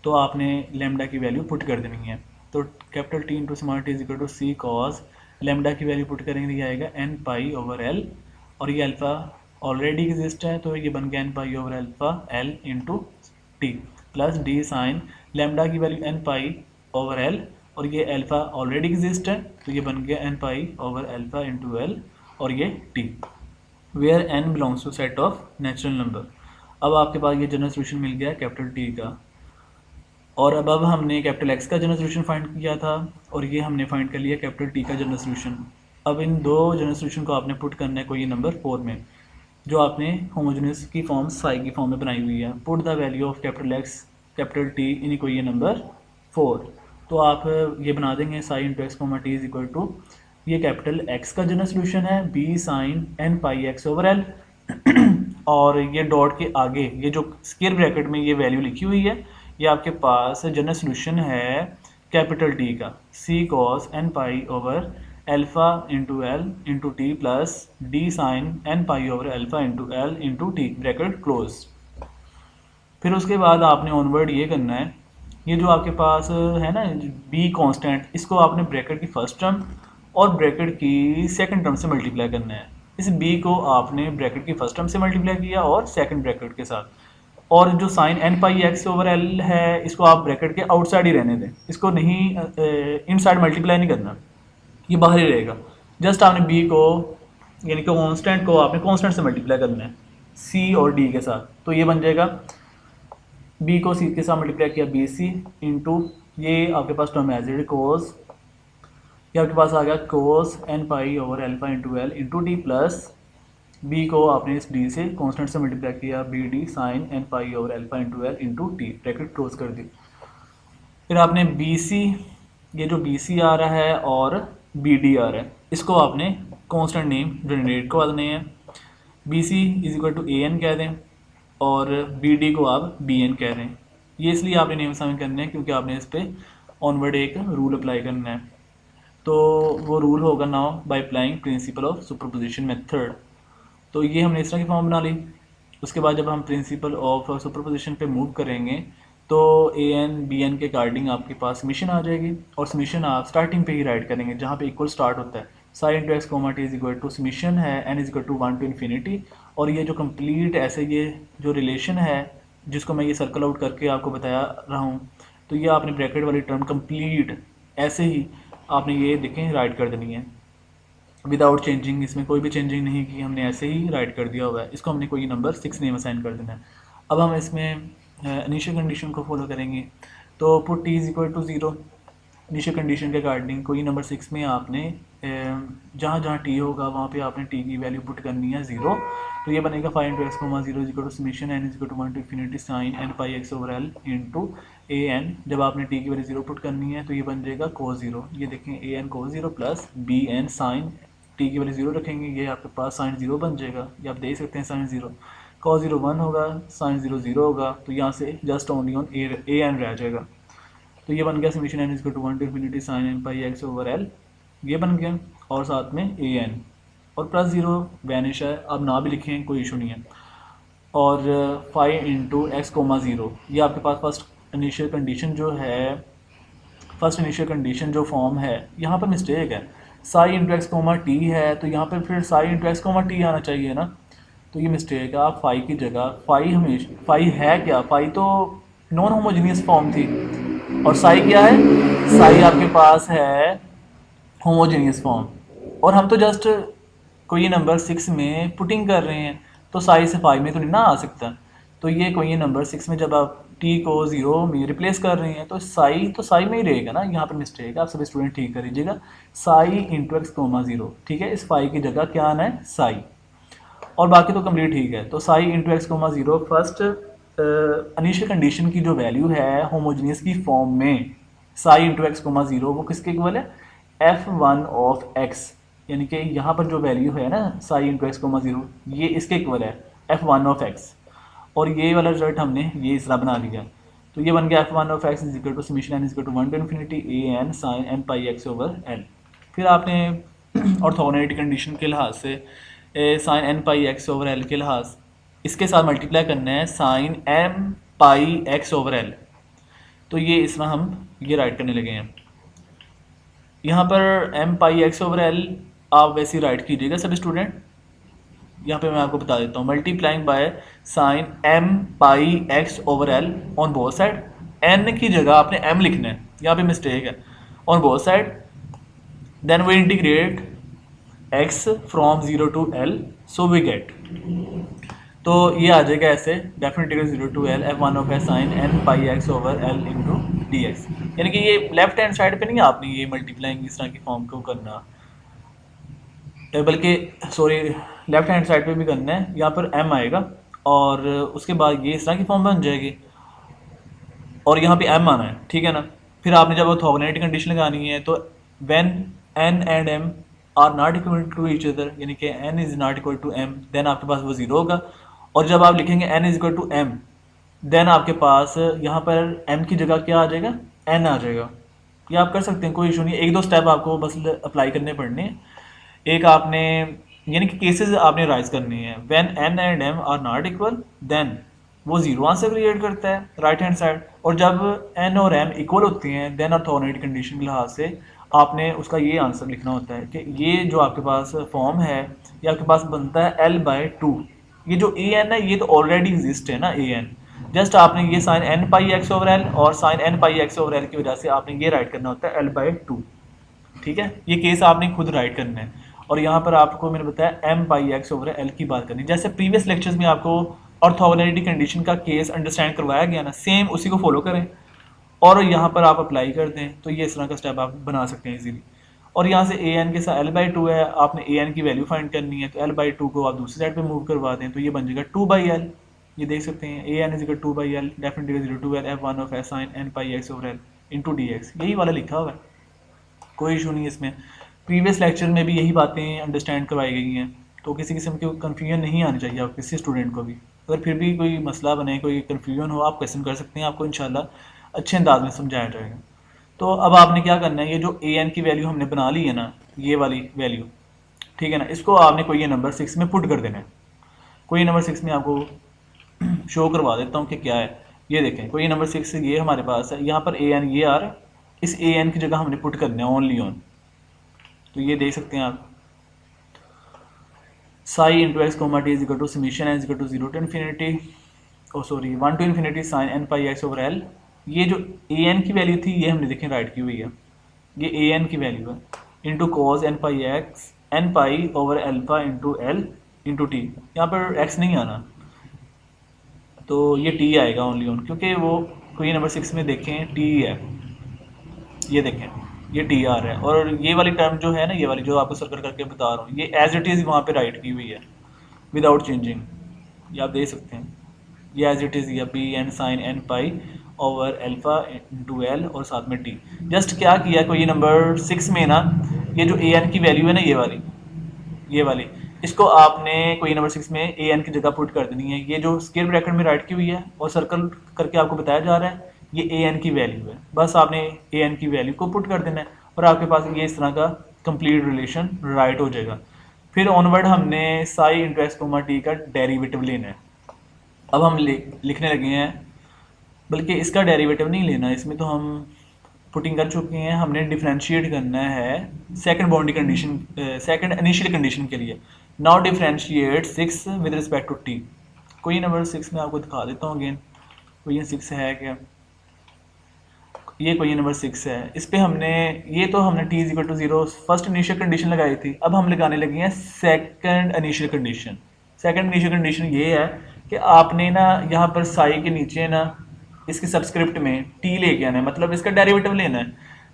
तो आपने लैम्डा की वैल्यू पुट कर देनी है, तो capital T into small t is equal to c cos lambda की वैल्यू पुट करेंगे ये आएगा एन पाई ओवर एल, और ये अल्फ़ा ऑलरेडी एग्जिस्ट है तो ये बन गया n pi over alpha l into t plus d sine lambda की value n pi over l और ये अल्फ़ा ऑलरेडी एग्जिस्ट है तो ये बन गया n pi over alpha into l और ये t, where n belongs to set of natural number. अब आपके पास ये जनरल सोल्यूशन मिल गया कैपिटल टी का, और अब हमने कैपिटल एक्स का जनरल सोल्यूशन फाइंड किया था और ये हमने फाइंड कर लिया कैपिटल टी का जनरल सोल्यूशन। अब इन दो जनरल सोल्यूशन को आपने पुट करना है कोई नंबर 4 में, जो आपने होमोजेनियस की फॉर्म साई की फॉर्म में बनाई हुई है। Put the value of capital x capital t in कोई नंबर 4, तो आप ये बना देंगे psi into x comma T is equal to, ये कैपिटल एक्स का जनरल सोल्यूशन है b sine n pi x over l और ये डॉट के आगे ये जो स्क्वायर ब्रैकेट में ये वैल्यू लिखी हुई है ये आपके पास जनरल सोल्यूशन है कैपिटल टी का c cos n pi over alpha into l into t plus d sine n pi over alpha into l into t bracket close. फिर उसके बाद आपने ऑनवर्ड ये करना है, ये जो आपके पास है ना बी कांस्टेंट, इसको आपने ब्रैकेट की फर्स्ट टर्म और ब्रैकेट की सेकंड टर्म से मल्टीप्लाई करना है। इस बी को आपने ब्रैकेट की फर्स्ट टर्म से मल्टीप्लाई किया और सेकंड ब्रैकेट के साथ, और जो sign n pi x over L है इसको आप ब्रैकेट के आउटसाइड ही रहने दें, इसको नहीं इनसाइड मल्टीप्लाई नहीं करना, ये बाहर ही रहेगा। जस्ट आपने बी को यानी कि कॉन्स्टेंट को आपने कॉन्स्टेंट से मल्टीप्लाई करना है सी और डी के साथ, तो ये बन जाएगा बी को सी के साथ मल्टीप्लाई किया बी सी इंटू ये आपके पास टर्म है कोस, ये आपके पास आ गया cos n pi over alpha into l into d plus b को आपने इस डी से कांस्टेंट से मल्टीप्लाई किया b d sine n pi over alpha into l into t bracket close कर दी। फिर आपने बी सी, ये जो बी सी आ रहा है और बी डी आ रहा है इसको आपने कांस्टेंट नेम जनरेट करवा देने हैं, b c is equal to a n कह दें और बी डी को आप बी एन कह दें। ये इसलिए आपने नेम शामिल करने हैं क्योंकि आपने इस पर ऑनवर्ड एक रूल अप्लाई करना है, तो वो रूल होगा now by applying principle of superposition method. तो ये हमने इस तरह की फॉर्म बना ली। उसके बाद जब हम प्रिंसिपल ऑफ सुपरपोजिशन पे मूव करेंगे तो ए एन बी एन के अकॉर्डिंग आपके पास समीशन आ जाएगी, और समीशन आप स्टार्टिंग पे ही राइट करेंगे जहाँ पे इक्वल स्टार्ट होता है, sine into x comma T is equal to summation है n is equal to 1 to infinity, और ये जो कंप्लीट ऐसे ये जो रिलेशन है जिसको मैं ये सर्कल आउट करके आपको बताया रहा हूँ, तो ये आपने ब्रैकेट वाली टर्म कंप्लीट ऐसे ही आपने ये देखें राइट कर देनी है विदाउट चेंजिंग, इसमें कोई भी चेंजिंग नहीं की, हमने ऐसे ही राइट कर दिया हुआ है। इसको हमने कोई नंबर 6 नेम असाइन कर देना है। अब हम इसमें इनिशियल कंडीशन को फॉलो करेंगे, तो put T is equal to 0, initial condition के अकॉर्डिंग कोई नंबर 6 में आपने जहाँ जहाँ टी होगा वहाँ पे आपने टी की वैल्यू पुट करनी है 0। तो ये बनेगा 5 into x comma 0 is equal to summation n is equal to 1 to infinity sine n pi x over L into a n. जब आपने टी की वैल्यू 0 पुट करनी है तो ये बन जाएगा कोस 0। ये देखें a n cos 0 plus b n sine t की वैल्यू 0 रखेंगे, ये आपके पास साइन 0 बन जाएगा। ये आप देख सकते हैं साइन 0 कॉस 0 1 होगा, साइन 0 0 होगा, तो यहाँ से just only on a n रह जाएगा। तो ये बन गया summation n is equal to 1 to infinity sine n pi x over l, ये बन गया, और साथ में ए एन और प्लस 0 वैनिश है, आप ना भी लिखें कोई इशू नहीं है। और 5 इंटू एक्स कोमा 0, ये आपके पास फर्स्ट इनिशियल कंडीशन जो है, फर्स्ट इनिशियल कंडीशन जो फॉर्म है, यहाँ पर मिस्टेक है, psi into x comma t है, तो यहाँ पर फिर psi into x comma t आना चाहिए ना, तो ये मिस्टेक है। आप फाई की जगह फाई हमेशा, फाई है क्या, फाई तो नॉन होमोजीनियस फॉर्म थी, और साई क्या है, साई आपके पास है होमोजीनियस फॉर्म, और हम तो जस्ट कोई नंबर 6 में पुटिंग कर रहे हैं, तो साई से फाई में तो नहीं ना आ सकता। तो ये कोई नंबर 6 में जब आप टी को 0 में रिप्लेस कर रहे हैं तो साई में ही रहेगा ना, यहाँ पर मिस्टेक है, आप सभी स्टूडेंट ठीक कर लीजिएगा। साई इंटू एक्स कोमा 0, ठीक है, इस फाई की जगह क्या आना है, साई, और बाकी तो कंप्लीट ठीक है। तो psi into x comma 0 first initial condition की जो वैल्यू है होमोजीनियस की फॉर्म में, साई इंटू एक्स कोमा 0 वो किसके इक्वल है, f1 ऑफ x, यानी कि यहाँ पर जो वैल्यू है ना साई इंटू एक्स कोमा 0, ये इसके इक्वल है f1 ऑफ x, और ये वाला रिजल्ट हमने ये इस तरह बना लिया। तो ये बन गया f1 of x is equal to summation n is equal to 1 to infinity a n sine n pi x over l. फिर आपने ऑर्थोगोनैलिटी कंडीशन के लिहाज से sine n pi x over l के लिहाज इसके साथ मल्टीप्लाई करना है sine m pi x over l. तो ये इस तरह हम ये राइट करने लगे हैं। यहाँ पर M pi x over L आप वैसे ही राइट कीजिएगा सभी स्टूडेंट। यहाँ पे मैं आपको बता देता हूँ, multiplying by sine m pi x over l on both side, n की जगह आपने एम लिखना है, यहाँ पे मिस्टेक है, on both side. Then we integrate x from 0 to l, so we get, तो ये आ जाएगा ऐसे definitely 0 to l f1 of s sine n pi x over l into d x. यानी कि ये लेफ्ट हैंड साइड पे नहीं आपने ये मल्टीप्लाइंग इस तरह की फॉर्म को करना, बल्कि सॉरी लेफ्ट हैंड साइड पे भी करना है। यहाँ पर m आएगा और उसके बाद ये इस तरह की फॉर्म बन जाएगी, और यहाँ पे m आना है, ठीक है ना। फिर आपने जब ऑर्थोगोनैलिटी कंडीशन लगानी है तो when n and m are not equal to each other, यानी कि n is not equal to m, then आपके पास वो 0 होगा। और जब आप लिखेंगे n is equal to m, then आपके पास यहाँ पर m की जगह क्या आ जाएगा, n आ जाएगा। ये आप कर सकते हैं, कोई इशू नहीं, एक दो स्टेप आपको बस अप्लाई करने पड़ने हैं। एक आपने यानी कि केसेस आपने राइज करने हैं, when n and m are not equal then वो 0 आंसर क्रिएट करता है राइट हैंड साइड, और जब n और m इक्वल होते हैं देन ऑर्थोगोनैलिटी कंडीशन के लिहाज से आपने उसका ये आंसर लिखना होता है कि ये जो आपके पास फॉर्म है ये आपके पास बनता है l/2। ये जो ए एन है ये तो ऑलरेडी एग्जिस्ट है ना ए एन, जस्ट आपने ये sign n pi x over l और sign n pi x over L की वजह से आपने ये राइट करना होता है l/2, ठीक है। ये केस आपने खुद राइट करना है, और यहाँ पर आपको मैंने बताया M pi x over L की बात करनी, जैसे प्रीवियस लेक्चर्स में आपको ऑर्थोगोनैलिटी कंडीशन का केस अंडरस्टैंड करवाया गया ना, सेम उसी को फॉलो करें और यहाँ पर आप अप्लाई कर दें, तो ये इस तरह का स्टेप आप बना सकते हैं इजीली। और यहाँ से ए एन के साथ l/2 है, आपने ए एन की वैल्यू फाइंड करनी है, तो l/2 को आप दूसरी साइड पे मूव करवा दें, तो ये बन जाएगा 2/l। ये देख सकते हैं a n is equal 2/l definitely 0 to l f1 of s sine n pi x over l into d x, यही वाला लिखा हुआ है, कोई इशू नहीं इसमें। प्रीवियस लेक्चर में भी यही बातें अंडरस्टैंड करवाई गई हैं, तो किसी किस्म की कन्फ्यूजन नहीं आनी चाहिए आप किसी स्टूडेंट को भी। अगर फिर भी कोई मसला बने, कोई कन्फ्यूजन हो, आप क्वेश्चन कर सकते हैं, आपको इंशाल्लाह अच्छे अंदाज में समझाया जाएगा। तो अब आपने क्या करना है, ये जो ए एन की वैल्यू हमने बना ली है ना, ये वाली वैल्यू, ठीक है ना, इसको आपने कोई नंबर 6 में पुट कर देना है। कोई नंबर 6 में आपको शो करवा देता हूँ कि क्या है। ये देखें कोई नंबर 6 ये हमारे पास है, यहाँ पर ए एन ये आ रहा है, इस ए एन की जगह हमने पुट करना है ओनली ऑन, तो ये देख सकते हैं आप, psi into x comma T is equal to summation n is equal to 0 to infinity 1 to infinity sine n pi x over l. ये जो ए एन की वैल्यू थी ये हमने देखें राइट की हुई है, ये ए एन की वैल्यू है, into cos n pi x n pi over alpha into l into t. यहाँ पर एक्स नहीं आना, तो ये टी आएगा ओनली ऑन, क्योंकि वो कोई नंबर 6 में देखें टी है, ये देखें ये टी आर है, और ये वाली टर्म जो है ना, ये वाली जो आपको सर्कल करके बता रहा हूँ, ये एज इट इज़ वहाँ पे राइट की हुई है विदाउट चेंजिंग। ये आप देख सकते हैं, ये एज इट इज़, या b n sine n pi over alpha into l और साथ में टी। जस्ट क्या किया, कोई नंबर 6 में ना ये जो ए एन की वैल्यू है ना, ये वाली इसको आपने कोई नंबर 6 में ए एन की जगह पुट कर देनी है। ये जो स्क्वायर ब्रैकेट में राइट की हुई है और सर्कल करके आपको बताया जा रहा है, ये ए एन की वैल्यू है। बस आपने ए एन की वैल्यू को पुट कर देना है और आपके पास ये इस तरह का कंप्लीट रिलेशन राइट हो जाएगा। फिर ऑनवर्ड हमने psi into x comma t का डेरिवेटिव लेना है। अब हम लिखने लगे हैं, बल्कि इसका डेरिवेटिव नहीं लेना, इसमें तो हम पुटिंग कर चुके हैं। हमने डिफरेंशिएट करना है second boundary condition, second initial condition के लिए। Now differentiate 6 with respect to t. कोई नंबर 6 में आपको दिखा देता हूँ अगेन, कोई 6 है क्या, ये कोई नंबर 6 है। इस पे हमने ये तो हमने t is equal to 0 first initial condition लगाई थी। अब हम लगाने लगे हैं second initial condition. Second initial condition ये है कि आपने ना यहाँ पर साई के नीचे ना इसके सबस्क्रिप्ट में t लेके आना है, मतलब इसका डेरिवेटिव लेना है।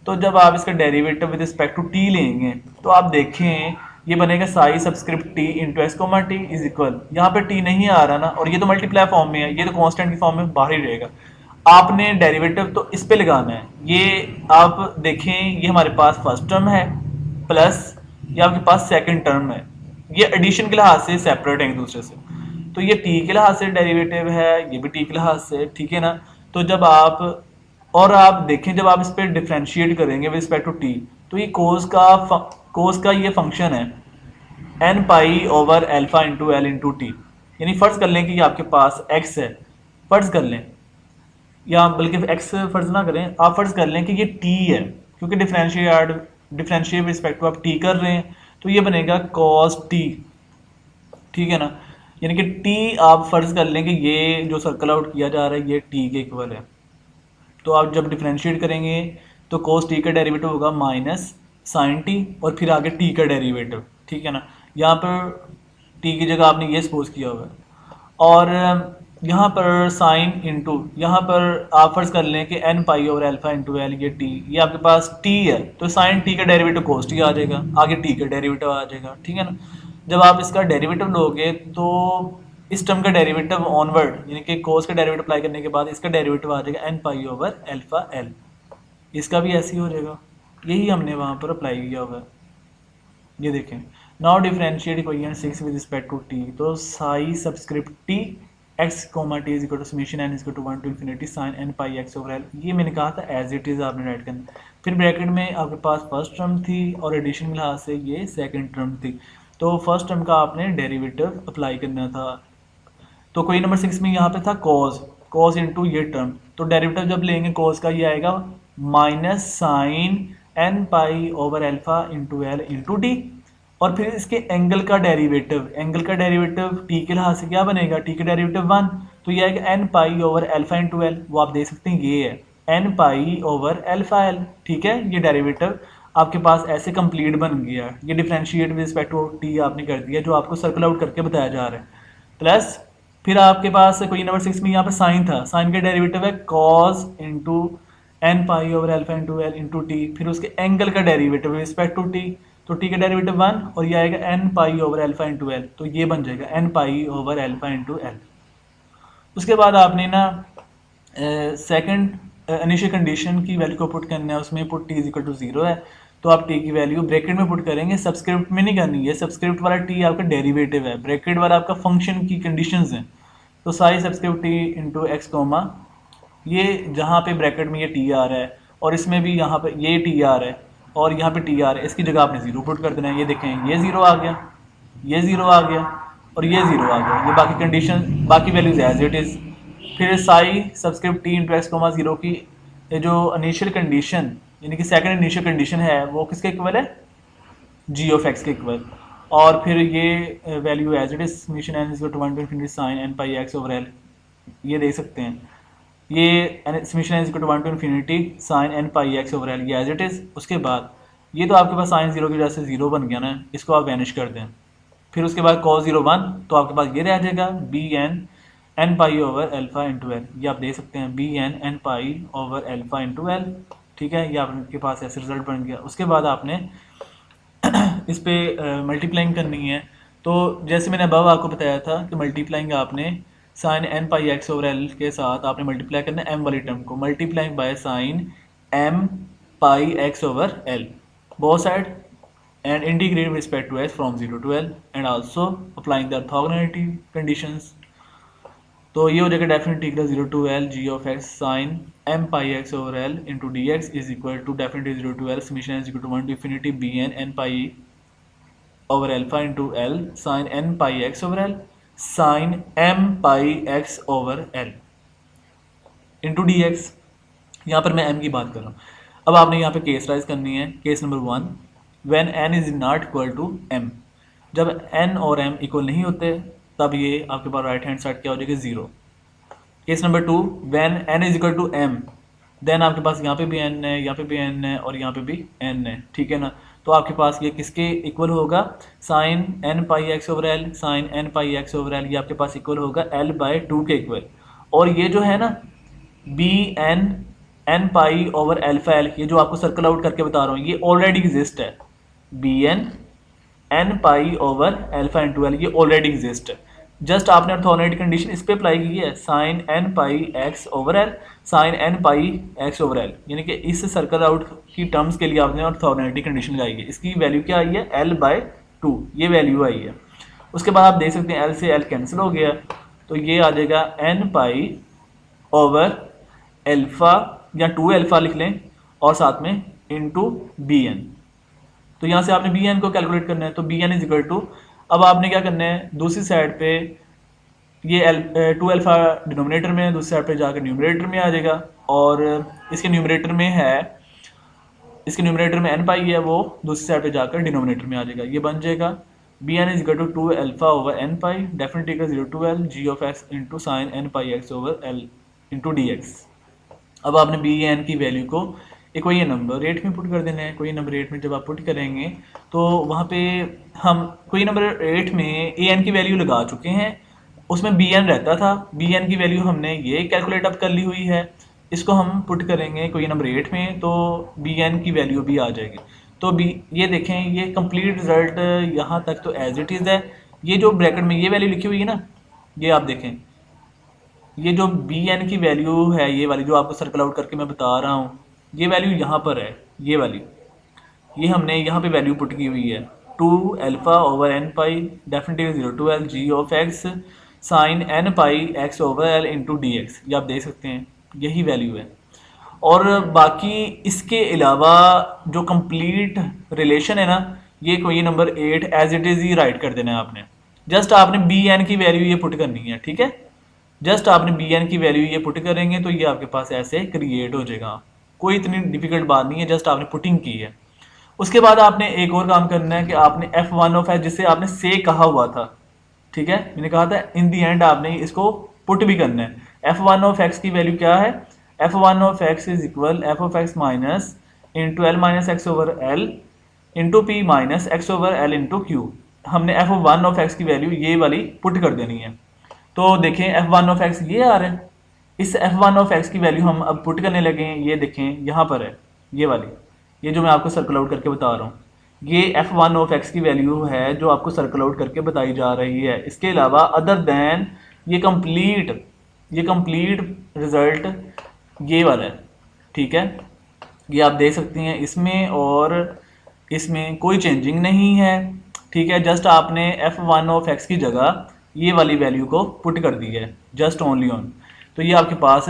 तो जब आप इसका derivative with respect to t लेंगे तो आप देखें ये बनेगा psi subscript t into x comma T is equal, यहाँ पे t नहीं आ रहा ना, और ये तो मल्टीप्लाई फॉर्म में है, ये तो कांस्टेंट की फॉर्म में बाहर ही रहेगा। आपने डेरिवेटिव तो इस पे लगाना है। ये आप देखें, ये हमारे पास फर्स्ट टर्म है प्लस ये आपके पास सेकंड टर्म है। ये एडिशन के लिहाज से सेपरेट है एक दूसरे से, तो ये t के लिहाज से डेरिवेटिव है, ये भी t के लिहाज से, ठीक है ना। तो जब आप और आप देखें, जब आप इस पर डिफ्रेंशिएट करेंगे विद रिस्पेक्ट टू t, तो ये कोस का ये फंक्शन है n pi over alpha into l into t. यानी फर्ज कर लें कि ये आपके पास x है, फर्ज कर लें, या बल्कि x फर्ज ना करें, आप फर्ज कर लें कि ये t है, क्योंकि डिफरेंशिएट रिस्पेक्ट टू आप t कर रहे हैं, तो ये बनेगा cos t, ठीक है ना। यानी कि t आप फर्ज कर लें कि ये जो सर्कल आउट किया जा रहा है ये t के इक्वल है। तो आप जब डिफरेंशिएट करेंगे तो cos t का डेरिवेटिव होगा माइनस साइन t और फिर आगे t का डेरिवेटिव, ठीक है ना। यहाँ पर t की जगह आपने ये सपोज किया होगा, और यहाँ पर साइन इंटू, यहाँ पर आप फर्ज कर लें कि एन पाई और अल्फा इंटू एल, ये टी, ये आपके पास टी है, तो साइन टी का डेरिवेटिव कोस टी आ जाएगा, आगे टी का डेरिवेटिव आ जाएगा, ठीक है ना। जब आप इसका डेरिवेटिव लोगे तो इस टर्म का डेरिवेटिव ऑनवर्ड, यानी कि कोस का डेरिवेटिव अप्लाई करने के बाद इसका डेरिवेटिव आ जाएगा n pi over alpha l, इसका भी ऐसे ही हो जाएगा। यही हमने वहाँ पर अप्लाई किया होगा। ये देखें, now differentiate equation 6 with respect to t, तो psi subscript T x comma T is equal to summation n is equal to 1 to infinity sine n pi x over l. ये मैंने कहा था एज इट इज़ आपने write करना। फिर bracket में आपके पास फर्स्ट टर्म थी और एडिशन के लिहाज से ये सेकंड टर्म थी, तो फर्स्ट टर्म का आपने डेरिवेटिव अप्लाई करना था। तो कोई नंबर 6 में यहाँ पे था कॉस इंटू ये टर्म, तो डेरिवेटिव जब लेंगे कॉस का ये आएगा minus sine n pi over alpha into l into t, और फिर इसके एंगल का डेरिवेटिव टी के लिहाज से क्या बनेगा, टी का डेरिवेटिव 1, तो ये आएगा n pi over alpha into l. वो आप देख सकते हैं ये है n pi over alpha l, ठीक है। ये डेरिवेटिव आपके पास ऐसे कंप्लीट बन गया। ये differentiate with respect to t आपने कर दिया जो आपको सर्कल आउट करके बताया जा रहा है, प्लस फिर आपके पास कोई नंबर 6 में यहाँ पर साइन था, साइन का डेरिवेटिव है cos into n pi over alpha into l into t, फिर उसके एंगल का derivative with respect to t, तो टी का डेरिवेटिव 1 और ये आएगा n pi over alpha into l, तो ये बन जाएगा n pi over alpha into l. उसके बाद आपने ना सेकंड इनिशियल कंडीशन की वैल्यू को पुट करना है, उसमें put T is equal to 0 है, तो आप टी की वैल्यू ब्रैकेट में पुट करेंगे, सबस्क्रिप्ट में नहीं करनी है। सबस्क्रिप्ट वाला टी आपका डेरिवेटिव है, ब्रैकेट वाला आपका फंक्शन की कंडीशंस हैं। तो psi subscript T into x comma, ये जहाँ पे ब्रैकेट में ये टी आ रहा है और इसमें भी यहाँ पे ये टी आ रहा है और यहाँ पे टी आ रहा है, इसकी जगह आपने 0 पुट कर देना है। ये देखें, ये 0 आ गया, ये 0 आ गया और ये 0 आ गया। ये बाकी कंडीशन, बाकी वैल्यूज एज इट इज़। फिर psi subscript T into x comma 0 की ये जो इनिशियल कंडीशन, यानी कि सेकंड इनिशियल कंडीशन है, वो किसके इक्वल है, जी ऑफ एक्स के इक्वल। और फिर ये value as it is summation n is equal to 1 to infinity sine n pi x over l, ये देख सकते हैं। ये summation n is equal to 1 to infinity sine n pi x over l, ये as it is. उसके बाद ये तो आपके पास साइन 0 की वजह से 0 बन गया ना, इसको आप वैनिश कर दें। फिर उसके बाद cos 0 1, तो आपके पास ये रह जाएगा b n pi over alpha into l, ये आप देख सकते हैं b n pi over alpha into l. ठीक है, ये आपके पास ऐसे रिजल्ट बन गया। उसके बाद आपने इस पे मल्टीप्लाइंग करनी है। तो जैसे मैंने अबव आपको बताया था कि मल्टीप्लाइंग आपने sign n pi x over l के साथ आपने मल्टीप्लाई करना है एम वाली टर्म को, multiplying by sine m pi x over l both side and integrate with respect to x from 0 to L and also applying the orthogonality conditions। तो ये हो जाएगा definite integral 0 to L g of x sin m pi x over L into d x is equal to definite 0 to L summation is equal to 1 to infinity b n pi over alpha into L sin n pi x over L sin m pi x over L into d x. यहाँ पर मैं m की बात कर रहा हूँ। अब आपने यहाँ पे केस राइज करनी है। Case number 1, when n is not equal to m, जब n और m इक्वल नहीं होते तब ये आपके पास राइट हैंड साइड क्या हो जाएगा 0। Case number 2, when n is equal to m, then आपके पास यहाँ पे भी n है, यहाँ पे भी n है और यहाँ पे भी n है, ठीक है ना। तो आपके पास ये किसके इक्वल होगा, sine n pi x over l, sine n pi x over l, ये आपके पास इक्वल होगा l बाई 2 के इक्वल। और ये जो है ना b n n pi over alpha l, ये जो आपको सर्कल आउट करके बता रहा हूँ ये ऑलरेडी एग्जिस्ट है। B n pi over alpha into l ये ऑलरेडी एग्जिस्ट है। जस्ट आपने ऑर्थोगोनैलिटी कंडीशन इस पे अप्लाई की है, sine n pi x over l, sine n pi x over l, यानी कि इस सर्कल आउट की टर्म्स के लिए आपने ऑर्थोगोनैलिटी कंडीशन लगाई है। इसकी वैल्यू क्या आई है, एल बाई 2 ये वैल्यू आई है। उसके बाद आप देख सकते हैं एल से एल कैंसिल हो गया, तो ये आ जाएगा एन पाई ओवर एल्फा या 2 एल्फा लिख लें और साथ में इंटू बी एन। तो यहाँ से आपने बी एन को कैलकुलेट करना है, तो b n is equal to, अब आपने क्या करना है दूसरी साइड पे ये 2 अल्फा डिनोमिनेटर में, दूसरी साइड पे जाकर न्यूमरेटर में आ जाएगा और इसके न्यूमरेटर में है, इसके न्यूमरेटर में एन पाई है, वो दूसरी साइड पे जाकर डिनोमिनेटर में आ जाएगा। ये बन जाएगा b n is equal to 2 alpha over n pi definite equal 0 to l g of x into sine n pi x over L into d x. अब आपने बी एन की वैल्यू को एक कोई नंबर रेट में put कर देना है। कोई नंबर रेट में जब आप पुट करेंगे तो वहाँ पे हम कोई नंबर रेट में ए एन की वैल्यू लगा चुके हैं, उसमें बी एन रहता था, बी एन की वैल्यू हमने ये कैलकुलेट अप कर ली हुई है, इसको हम पुट करेंगे कोई नंबर रेट में तो बी एन की वैल्यू भी आ जाएगी। तो बी ये देखें ये कंप्लीट रिजल्ट यहाँ तक तो एज इट इज़ है। ये जो ब्रैकेट में ये वैल्यू लिखी हुई है ना, ये आप देखें, ये जो बी एन की वैल्यू है ये वाली जो आपको सर्कल आउट करके मैं बता रहा हूँ, ये वैल्यू यहाँ पर है, ये वैल्यू, ये हमने यहाँ पे वैल्यू पुट की हुई है 2 alpha over n pi definitely 0 to l g of x sine n pi x over L into d x, ये आप देख सकते हैं यही वैल्यू है। और बाकी इसके अलावा जो कंप्लीट रिलेशन है ना, ये कोई नंबर 8 एज इट इज़ ही राइट कर देना है आपने। जस्ट आपने बी एन की वैल्यू ये पुट करनी है, ठीक है, जस्ट आपने बी एन की वैल्यू ये पुट करेंगे तो ये आपके पास ऐसे क्रिएट हो जाएगा। कोई इतनी डिफिकल्ट बात नहीं है, जस्ट आपने पुटिंग की है। उसके बाद आपने एक और काम करना है कि आपने f1 ऑफ एक्स जिससे आपने से कहा हुआ था, ठीक है, मैंने कहा था इन दी एंड आपने इसको पुट भी करना है। f1 ऑफ एक्स की वैल्यू क्या है, f1 of x is equal f of x minus into L minus x over L into P minus x over L into Q. हमने f1 ऑफ एक्स की value ये वाली put कर देनी है। तो देखें f1 ऑफ एक्स ये आ रहा है, इस f1 ऑफ एक्स की वैल्यू हम अब पुट करने लगे हैं। ये देखें यहाँ पर है ये वाली, ये जो मैं आपको सर्कल आउट करके बता रहा हूँ, ये f1 ऑफ एक्स की वैल्यू है जो आपको सर्कल आउट करके बताई जा रही है। इसके अलावा अदर देन ये कंप्लीट रिजल्ट ये वाला है, ठीक है, ये आप देख सकते हैं इसमें और इसमें कोई चेंजिंग नहीं है, ठीक है। जस्ट आपने f1 ऑफ एक्स की जगह ये वाली वैल्यू को पुट कर दी है जस्ट ओनली ऑन। तो ये आपके पास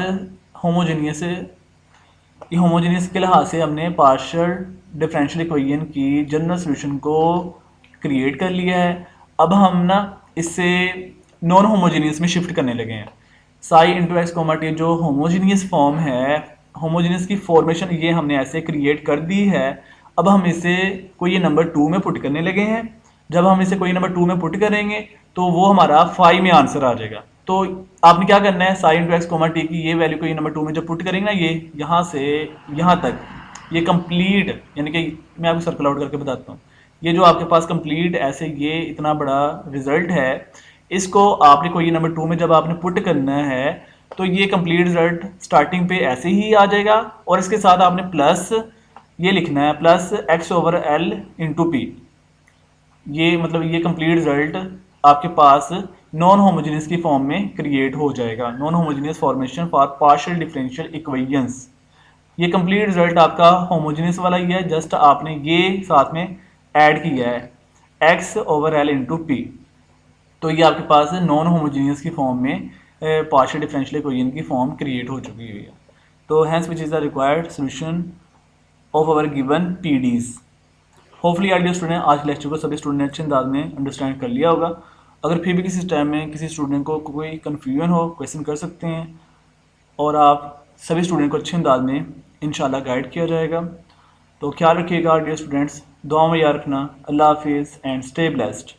होमोजेनियस, ये होमोजेनियस के लिहाज से हमने पार्शियल डिफरेंशियल इक्वेशन की जनरल सॉल्यूशन को क्रिएट कर लिया है। अब हम ना इससे नॉन होमोजेनियस में शिफ्ट करने लगे हैं। Psi into x comma t जो होमोजेनियस फॉर्म है, होमोजेनियस की फॉर्मेशन ये हमने ऐसे क्रिएट कर दी है। अब हम इसे कोई ये नंबर 2 में पुट करने लगे हैं। जब हम इसे कोई नंबर 2 में पुट करेंगे तो वो हमारा 5 में आंसर आ जाएगा। तो आपने क्या करना है, sine into x comma T की ये वैल्यू को ये नंबर 2 में जब पुट करेंगे ना, ये यहाँ से यहाँ तक ये कंप्लीट, यानी कि मैं आपको सर्कल आउट करके बताता हूँ, ये जो आपके पास कंप्लीट ऐसे ये इतना बड़ा रिजल्ट है, इसको आपने कोई नंबर 2 में जब आपने पुट करना है तो ये कंप्लीट रिजल्ट स्टार्टिंग पे ऐसे ही आ जाएगा और इसके साथ आपने प्लस ये लिखना है प्लस x/L इंटू पी। ये मतलब ये कंप्लीट रिजल्ट आपके पास नॉन होमोजेनियस की फॉर्म में क्रिएट हो जाएगा। Non homogeneous formation for partial differential equations. ये कंप्लीट रिजल्ट आपका होमोजेनियस वाला ही है, जस्ट आपने ये साथ में ऐड किया है x/L इंटू पी। तो ये आपके पास नॉन होमोजेनियस की फॉर्म में पार्शियल डिफरेंशियल इक्वेशन की फॉर्म क्रिएट हो चुकी हुई है। तो hence which is the required solution of our given PDEs. Hopefully our dear student, आज के लेक्चर को सभी स्टूडेंट ने अच्छे अंदाज में अंडरस्टैंड कर लिया होगा। अगर फिर भी किसी टाइम में किसी स्टूडेंट को कोई कन्फ्यूजन हो, क्वेश्चन कर सकते हैं और आप सभी स्टूडेंट को अच्छे अंदाज में इंशाल्लाह गाइड किया जाएगा। तो ख्याल रखिएगा डियर स्टूडेंट्स, दुआ में याद रखना। अल्लाह हाफिज़ एंड स्टे ब्लेस्ड।